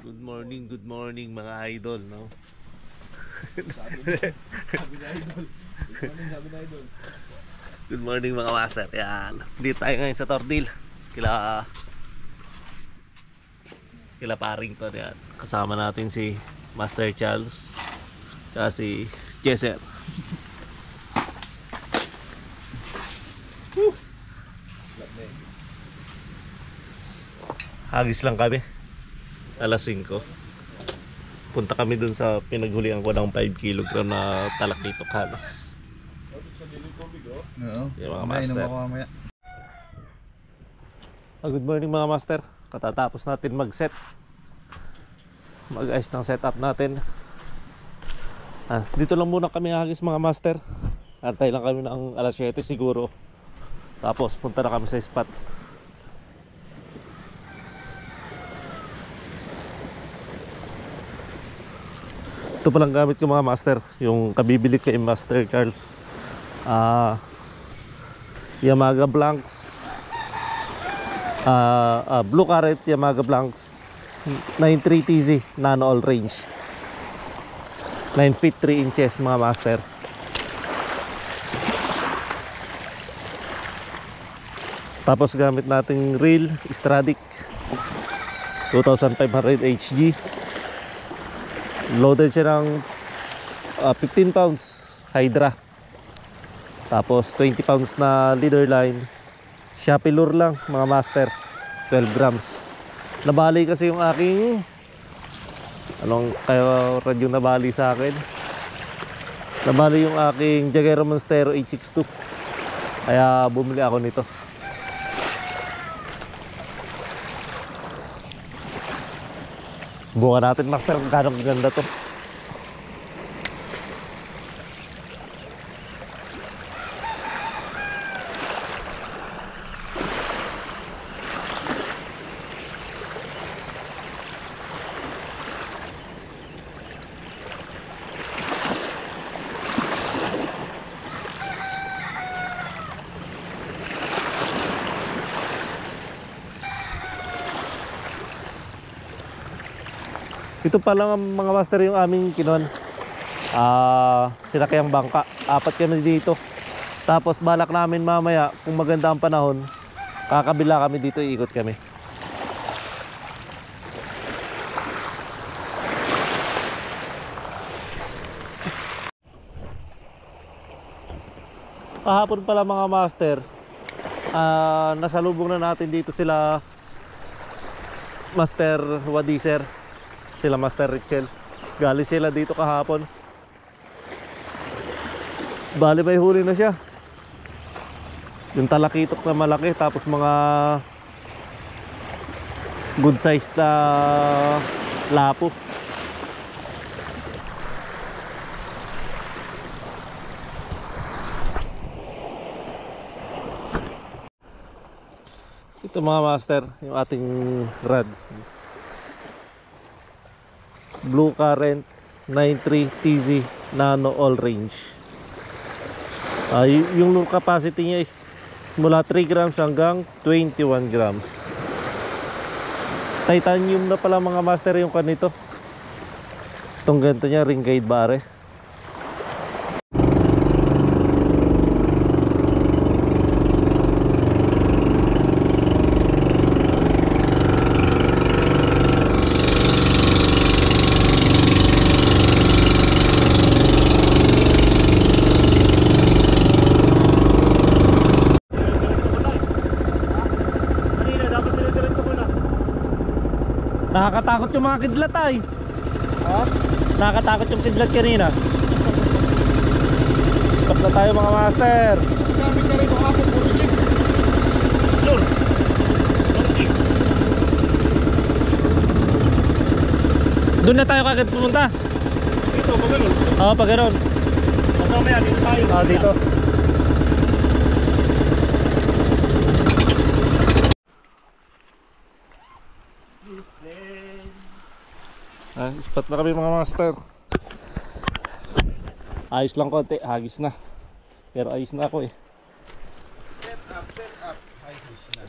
Good morning mga idol, no? Sabi na idol. Sabi na idol. Good morning mga master. Yan. Dito tayo ngayon sa Tordil. Kila Parington yan. Kasama natin si Master Charles tsaka si Jesser. Hagis lang kami. Alas 5. Punta kami dun sa pinaghulihan ko ng 5 kg na talakitok halos. Oo. Yung mga master. Good morning mga master. Katatapos natin mag-set. Mag-ayos ng setup natin. Dito lang muna kami hagis mga master. Antay lang kami ng alas 7 siguro. Tapos punta na kami sa spot. Ito palang gamit ko mga master. Yung kabibili kay Master Charles. Yamaga Blanks. Blue Carrot Yamaga Blanks 93TZ Nano All Range. 9 feet 3 inches mga master. Tapos gamit nating reel Stradic 2500 HG. Loaded siya ng 15 pounds Hydra. Tapos 20 pounds na leader line. Shopee lure lang mga master. 12 grams. Nabali kasi yung aking kayo radyo nabali sa akin. Nabali yung aking Jagero Monstero 862. Kaya bumili ako nito. Buka natin master kung kano ganda to. Ito pa lang mga master yung aming kinuan. Sinakyang bangka. 4 kami dito. Tapos balak namin mamaya kung maganda ang panahon, kakabila kami dito, iikot kami. Kahapon pala mga master, nasalubong na natin dito sila Master Wadiser, sila Master Richel. Gali sila dito kahapon. Bali may huli na siya. Yung talakitok na malaki. Tapos mga good size na lapo. Ito mga master, yung ating rod. Blue Current 93TZ Nano All Range. Yung lure capacity niya is mula 3 grams hanggang 21 grams. Titanium na pala mga master yung kanito. Itong ganito niya, ring guide bare. Nakakatakot yung mga kidlat ay. Ha? Nakakatakot yung kidlat kanina. Stop na tayo mga master. Kami ka rin ako po rin. Lur. Doon na tayo kagad pumunta. Dito, pag ganun. Oo, pag ganun. Kasama yan, dito tayo. Dito. Spot na kami mga master. Ayos lang konti, hagis na. Pero ayos na ako eh. Set up. Hagis na.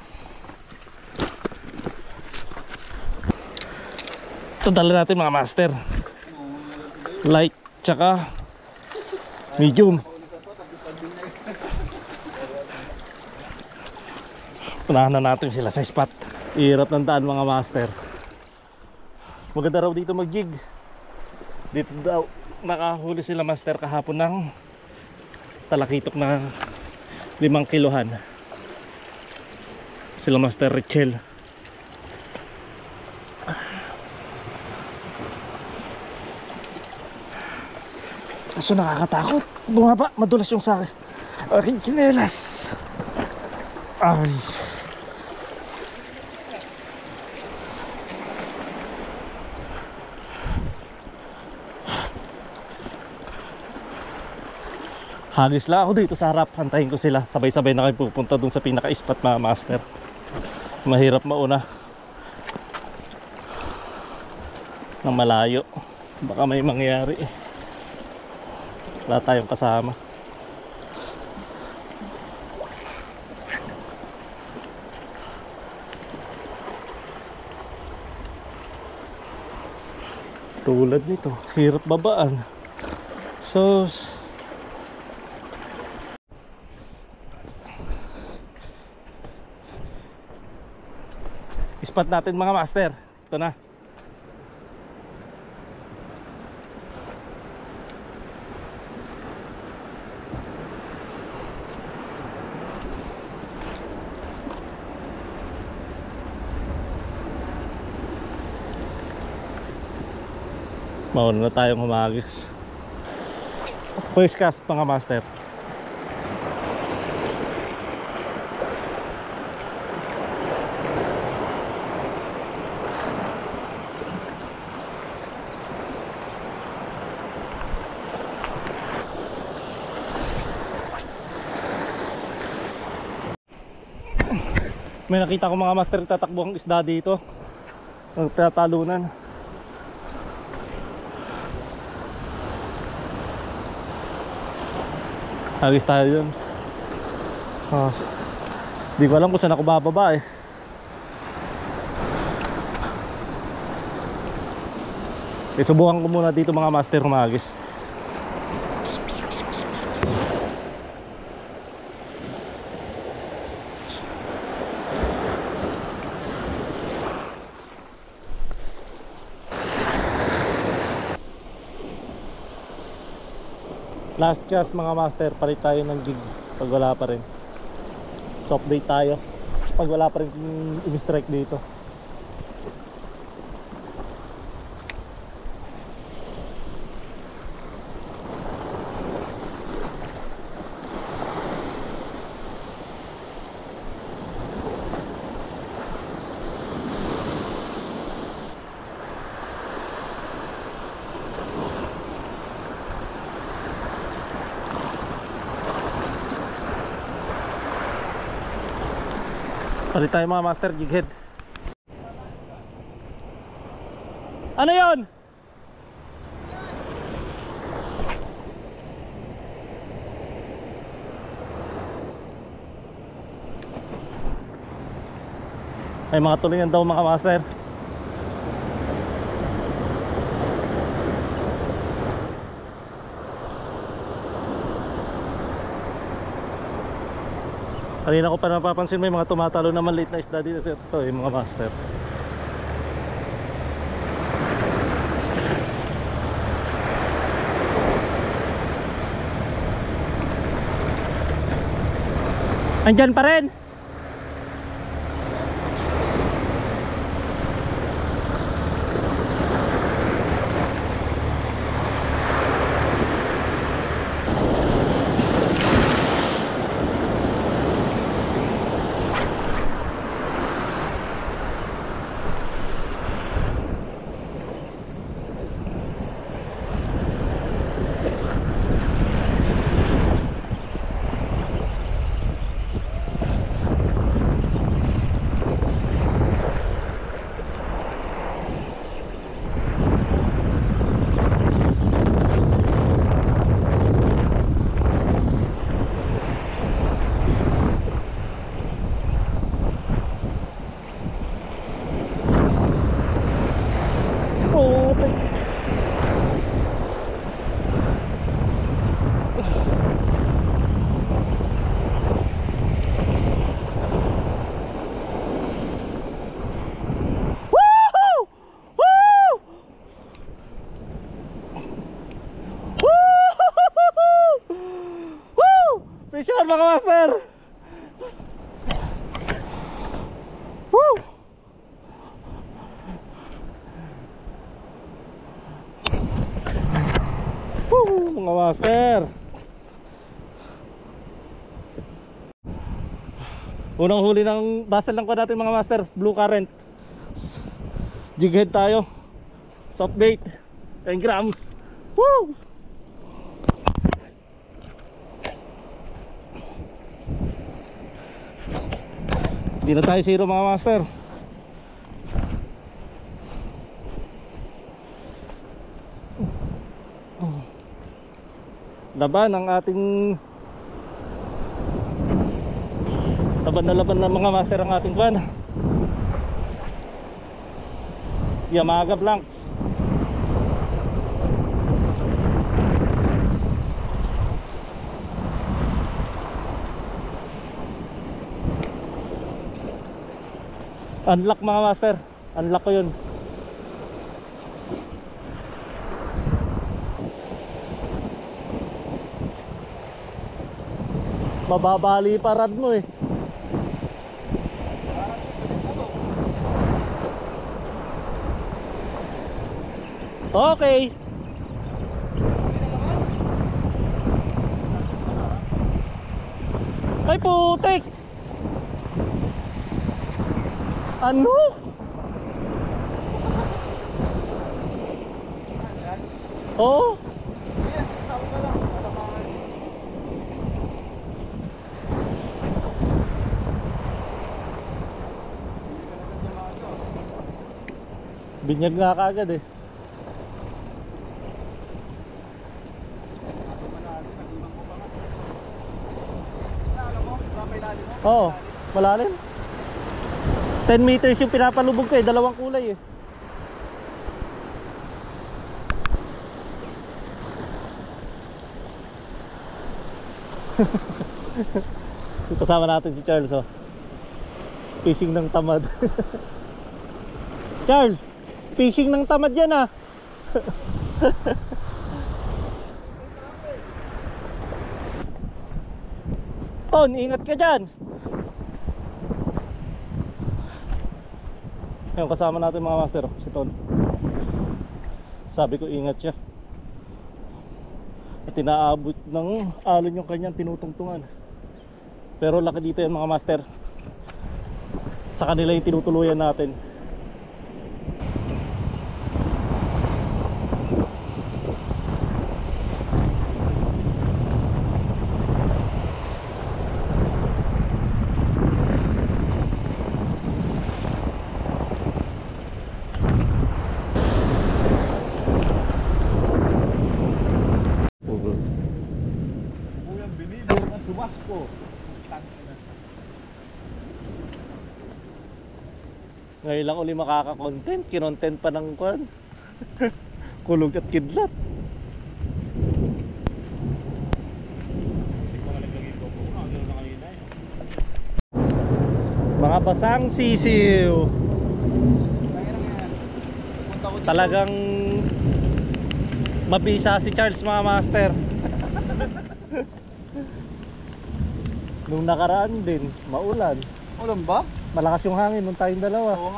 Ito dala natin mga master. Light tsaka medium. Punahan na natin sila sa spot. Hirap ng daan mga master. Maganda raw dito mag-jig. Dito daw nakahuli sila master kahapon ng talakitok na 5 kilohan. Sila Master Richel. Kaso nakakatakot. Bumaba, madulas yung sa aking tsinelas. Ay. Hagis lang ako dito sa harap. Hantayin ko sila. Sabay-sabay na kayo pupunta dun sa pinaka-spot mga master. Mahirap mauna ng malayo. Baka may mangyari. Wala tayong kasama. Tulad nito, hirap babaan. So spot natin mga master. Ito na. Mauna na tayong humagis. First cast mga master. May nakita ko mga master tatakbo ang isda dito. Nagtatalunan. Hagis tayo yun. Di ko alam kung saan ako bababa eh. Subukan ko muna dito mga master humagis. Last cast mga master, palit tayo ng jig pag wala pa rin. So update tayo pag wala pa rin i-strike dito. Palit tayo mga master, jig head. Ano yon? Ay mga tulingan daw mga master. Kanina ko pa napapansin may mga tumatalo na maliit na isda dito. Ito yung mga master. Andyan pa rin. putik. Woohoo! Woo! Woo! Fish on mga master! Woo! Woo! Mga master! Unang huli ng basel lang ko natin mga master, blue current. Jig head tayo. Soft bait, 10 grams. Woo! Hindi na tayo zero mga master. Laban ang ating laban ng mga master ang ating van. Yamaha Blanks. Unlock mga master, unlock ko yun. Mababali pa rad mo eh. Okay. Ay putik. Ano? Oh. Binyag nga kaagad eh. Oo, malalim. 10 meters yung pinapalubog ko eh, dalawang kulay eh. Kasama natin si Charles oh. Fishing ng tamad. Charles, fishing ng tamad yan ah. Ton, ingat ka dyan. Ayun, kasama natin mga master, si Ton. Sabi ko ingat siya. At tinaabot ng alon yung kanyang tinutungtungan. Pero laki dito yan mga master. Sa kanila yung tinutuluyan natin. Ngayon lang uli makaka-content, kinontent pa ng kwan. Kulog at kidlat. Mga basang sisiw. Talagang mabisa si Charles mga master. Nung nakaraan din, maulan. Ulan ba? Malakas yung hangin nung tayong dalawa. Oo.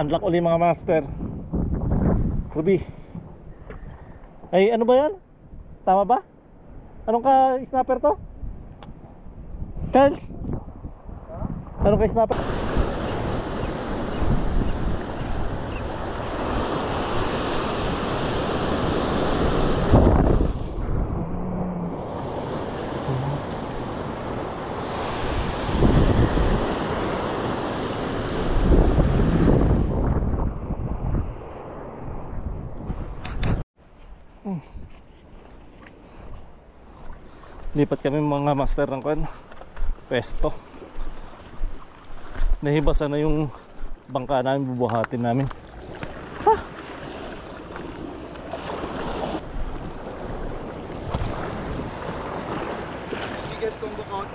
Unlock uli mga master. Ruby. Ay ano ba yan? Tama ba? Anong ka snapper to? Charles? Anong ka snapper? Lipat kami mga master ng kwan pwesto. Nahibasan na yung bangka namin, bubuhatin namin. Bigat kong bukod.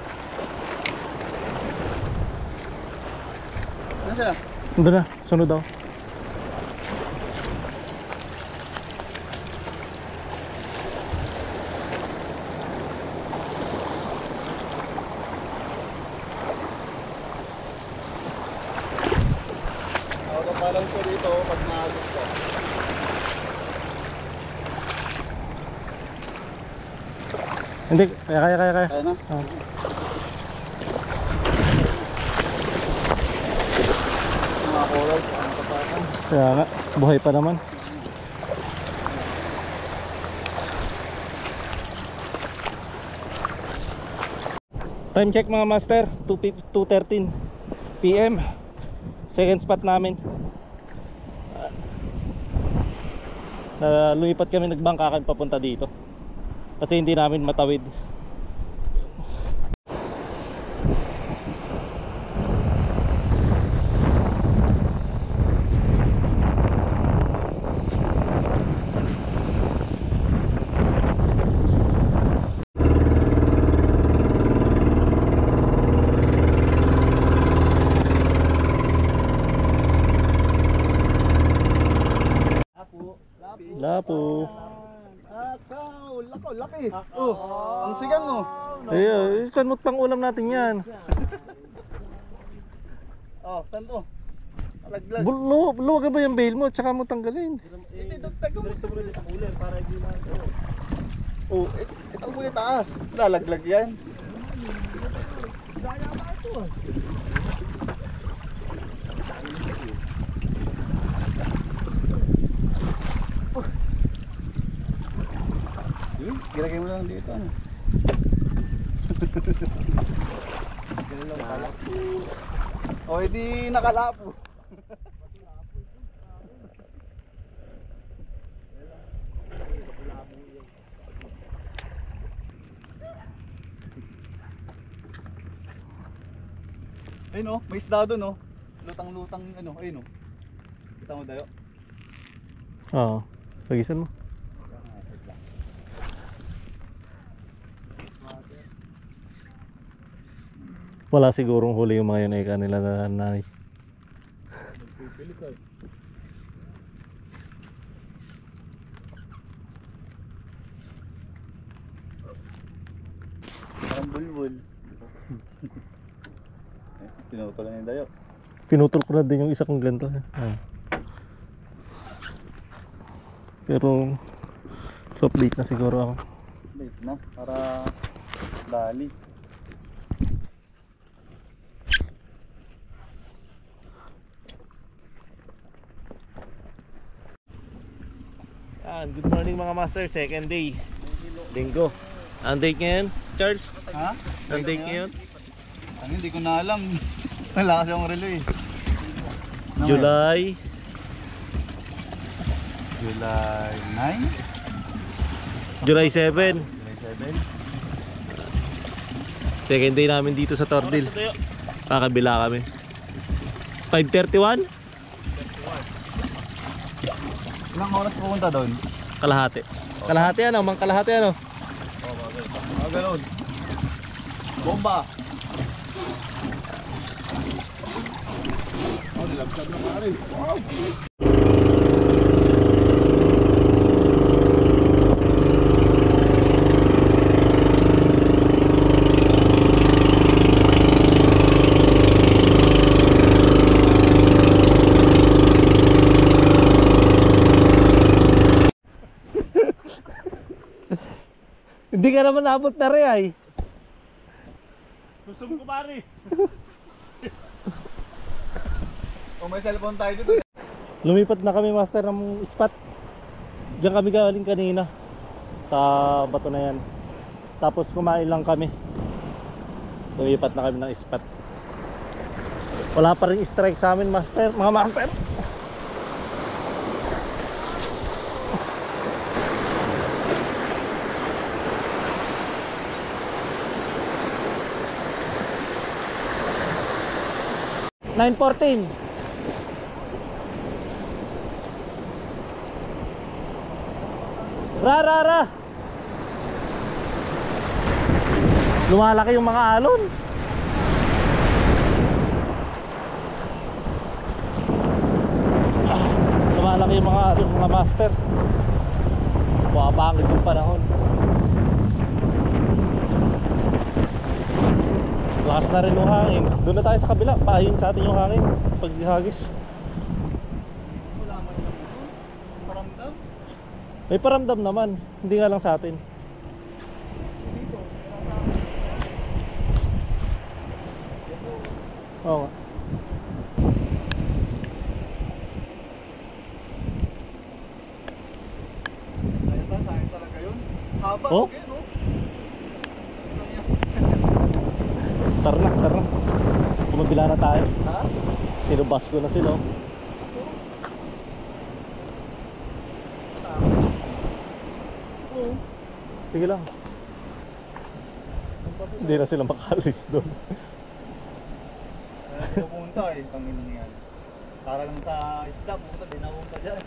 Nasa? Doon na, sunod daw. Ako parang ko dito pag naagos ka. Hindi, kaya. Kaya na? Oh. Mga kulay, ano kapatan? Kaya nga, buhay pa naman. Time check mga master, 2:13 PM. Second spot namin. Lumipat kami, nagbangkakan papunta dito. Kasi hindi namin matawid. Lapo. Akaw, laki. Oh, ang sigang mo. Ay, kanmot pang ulam natin yan. Oh, saan to? Alaglag. Luwag ba yung bail mo? Tsaka mo tanggalin. Hindi, tago mo. Oh, ito mo yung taas. Lalaglag yan. Gilagay mo lang dito, ano? Ganun lang pala. O, edi nakalapo. Ayun o, may isda doon o. Lutang-lutang ano, ayun o. Kita mo dayo? Oo, pagisan mo. Wala sigurong huli yung mga yun ay kanila na nanay. Parang bulbul. Pinutol na yung dayo. Pinutol ko na din yung isa kong ganito. Ah. Pero update na siguro ako. Wait na, para dali. Good morning mga master, second day. Linggo. Ang date ngayon, Charles? Ha? Ang date ngayon? Ano, hindi ko na alam. Wala kasi akong relo eh. July July 9? July 7. July 7? Second day namin dito sa Tordil. Kakabila kami. 5:31? Ilang oras pupunta doon? Kalahati. Kalahati ano? Mang kalahati ano? Mga ganun. Bomba! Oh, nilabsab na pare. Wow! Hindi ka naman nabot na rin ay. Gusto ko pare. Oh, may cellphone tayo dito. Lumipat na kami master ng spot. Diyan kami galing kanina sa bato na yan. Tapos kumain lang kami. Lumipat na kami ng spot. Wala pa rin strike sa amin master, mga master. 914. Ra. Lumalaki yung mga alon. Lumalaki yung mga master. Bumabangit yung panahon. Lakas na rin yung hangin. Doon na tayo sa kabila. Paayun sa atin yung hangin paghagis. Wala man yung paramdam. May paramdam naman. Hindi nga lang sa atin. Oo nga. Sayang talaga yun. Haba, Oh? okay, no? Tara na. Kumabila na tayo. Ha? Sinubas ko na sila. Oo. Sige lang. Hindi na sila makalis doon. Pupunta eh, Panginoon yan. Para lang sa isda, pupunta, dinapunta dyan.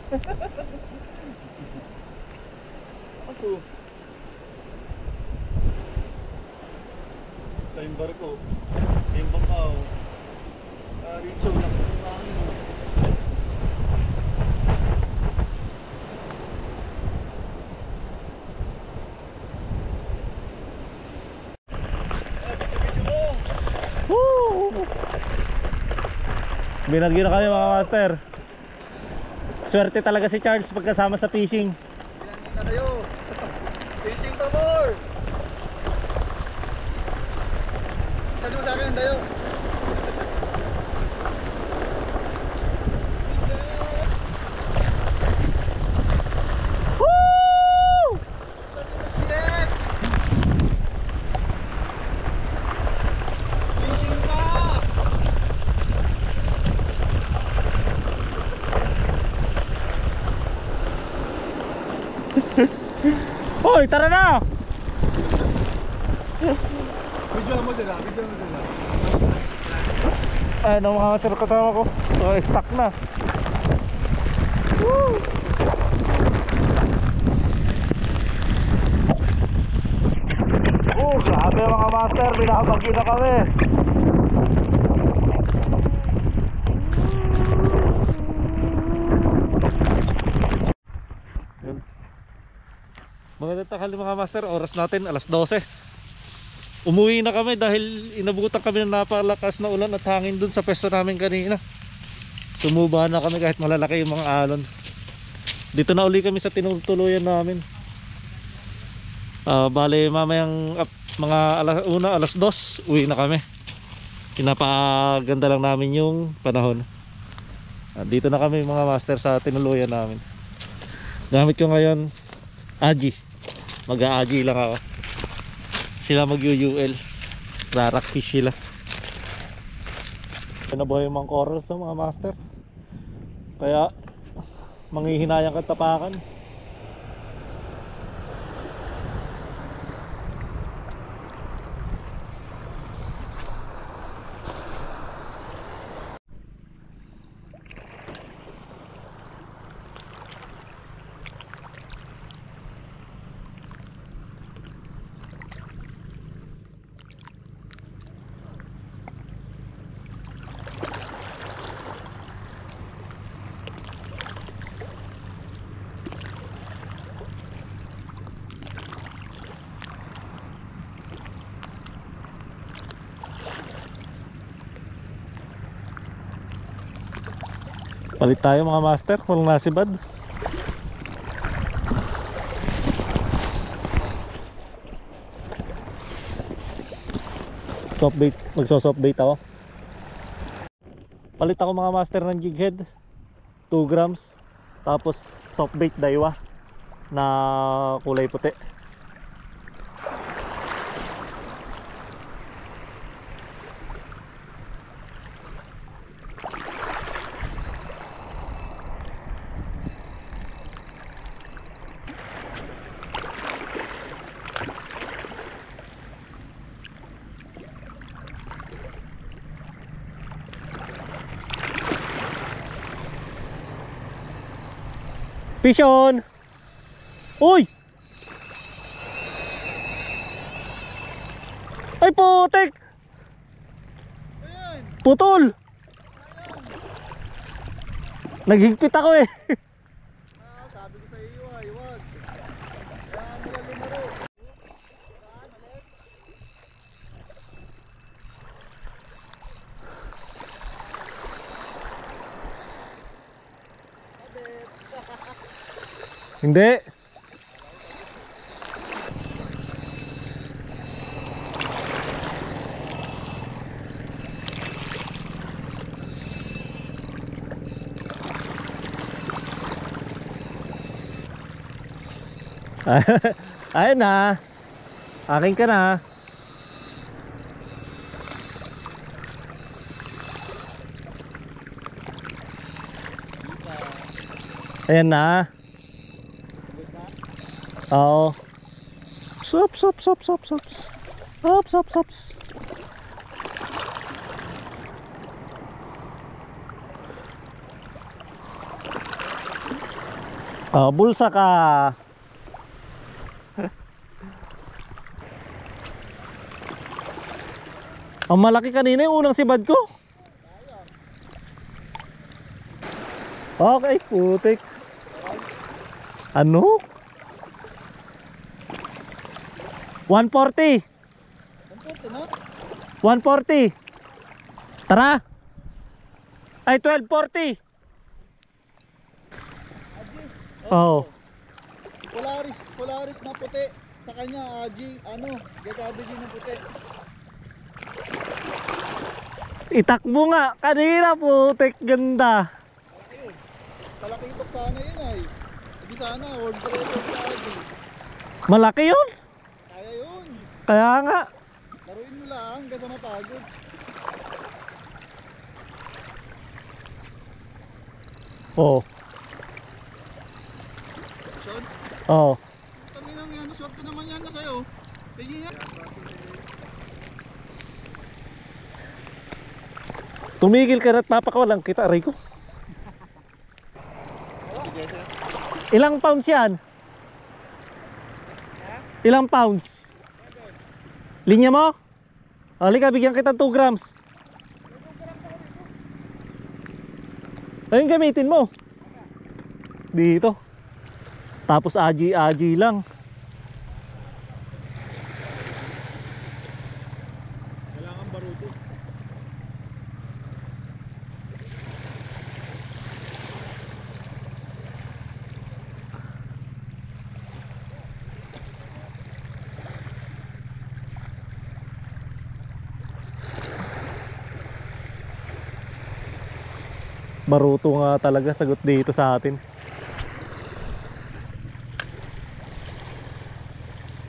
Kaso, ito yung barko, yung bangkaw, rinso lang yung hangin. Woo! Binagyo na kami mga master. Swerte talaga si Charles pagkasama sa fishing. Ilan na kayo? Fishing pa more! Sali mo sa akin ang dayo. Woo! Shit! Fishing pa! Hoy, tara na! Video mo sila, video mo sila. Ay, no mga master kasama ko. So, stuck na. Woo! Oh, grabe mga master, binabagyo na kami. Yun. Magandang tanghali mga master, oras natin alas 12. Umuwi na kami dahil inabutan kami ng napakalakas na ulan at hangin dun sa pwesto namin kanina. Sumuba na kami kahit malalaki yung mga alon. Dito na uli kami sa tinutuluyan namin. Bale mamayang mga alas 2 uwi na kami. Pinapaganda lang namin yung panahon. Dito na kami mga master sa tinuluyan namin. Gamit ko ngayon Aji. Mag-a-Aji lang ako. Sila mag-UUL. Rarakfish sila. Nabuhay yung mga coral sa mga master. Kaya manghihinayang katapakan. Palit tayo mga master, walang nasibad. Soft bait, magso-soft bait ako. Palit ako mga master ng jig head 2 grams. Tapos soft bait Daiwa na kulay puti. Fish on! Uy! Ay putik! Ayan. Putol! Naghigpit ako eh. Sabi ko sa iyo ay, wag. Kaya mo lang lumaro. Hindi. Ayun na. Akin ka na. Ayan na. Oo. Sop, sop, sop, sop, sop. Sop, sop, sop. Oh, bulsa ka. Ang malaki kanina yung unang sibad ko. Okay, putik. Ano? 140. 140 na? 140. Tara. Ay, 1240. Oh. Polaris na puti. Sa kanya, Aji, GKBG na puti. Itakbo nga. Kanina, putik. Ganda. Ayun. Malaki itok sana yun ay. Hindi sana, world record sa Aji. Malaki yun. Kaya yun. Kaya nga. Laruin mo lang hanggang sa mapagod. Oh. Sean, Oh. kami lang yan. Swerte naman yan na sa'yo. Pwede yan. Tumigil ka na at papakawalan kita, Rico. Sige, sir. Ilang pounds yan? Ilang pounds? Linya mo? Halika, bigyan kita 2 grams. Ayun, gamitin mo. Dito. Tapos aji-aji lang. Kailangan baruto. Baruto nga talaga sagot dito sa atin.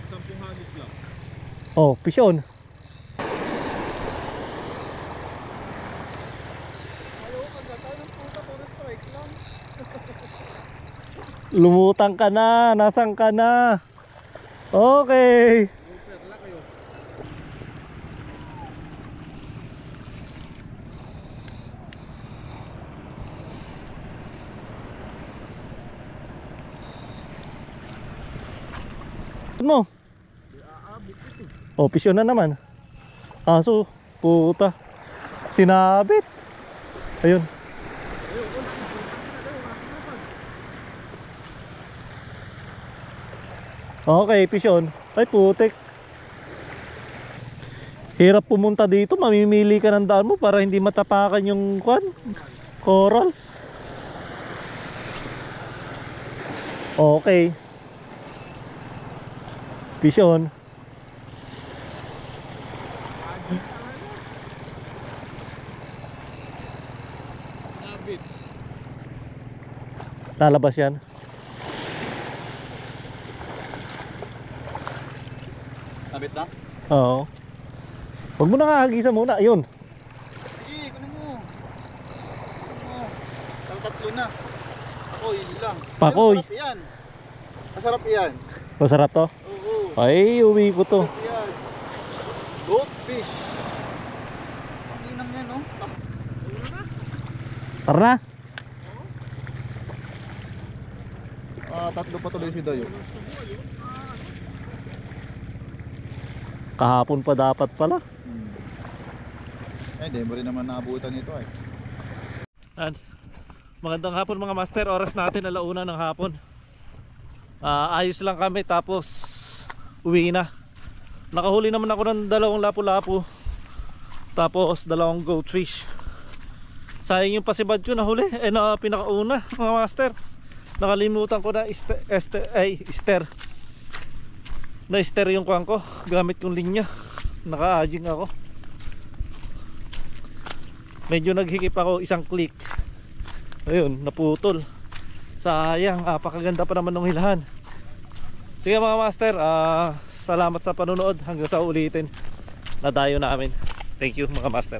10 hagis lang. Oh, pisyon. Ayaw, pagkataw ng puta, puro strike lang. Lumutang ka na. Nasaan ka na? Okay. Super lang kayo. Mo. Oh, pisyon na naman. Aso, puta. Sinabit. Ayun. Okay, pisyon. Ay, putik. Hirap pumunta dito. Mamimili ka ng daan mo para hindi matapakan yung corals. Okay. Pisyon. Nabit. Lalabas yan. Nabit na? Oo. Huwag mo na kahagisan muna. Ayun. Sige, kunin mo. Tatlo na. Ako, yun lang. Pakoy. Masarap iyan. Masarap iyan. Masarap to. Oo. Ay, uwi ko to. Masarap iyan. Goldfish. Ang inang yan, no? Tara na. Nakatatlo pa tuloy si Dayo. Kahapon pa dapat pala. Di mo rin naman naabutan ito eh. Magandang hapon mga master. Oras natin 1:00 ng hapon. Ayos lang kami tapos uwi na. Nakahuli naman ako ng 2 lapu-lapu. Tapos 2 goat fish. Sayang yung pasibad ko nahuli. Na pinakauna mga master. Nakalimutan ko na ster. Na-ster yung kuwang ko. Gamit kong linya. Naka-aging ako. Medyo naghikip ako 1 click. Ayun, naputol. Sayang, apakaganda pa naman ng hilahan. Sige mga master, salamat sa panonood. Hanggang sa ulitin na dayo namin. Thank you mga master.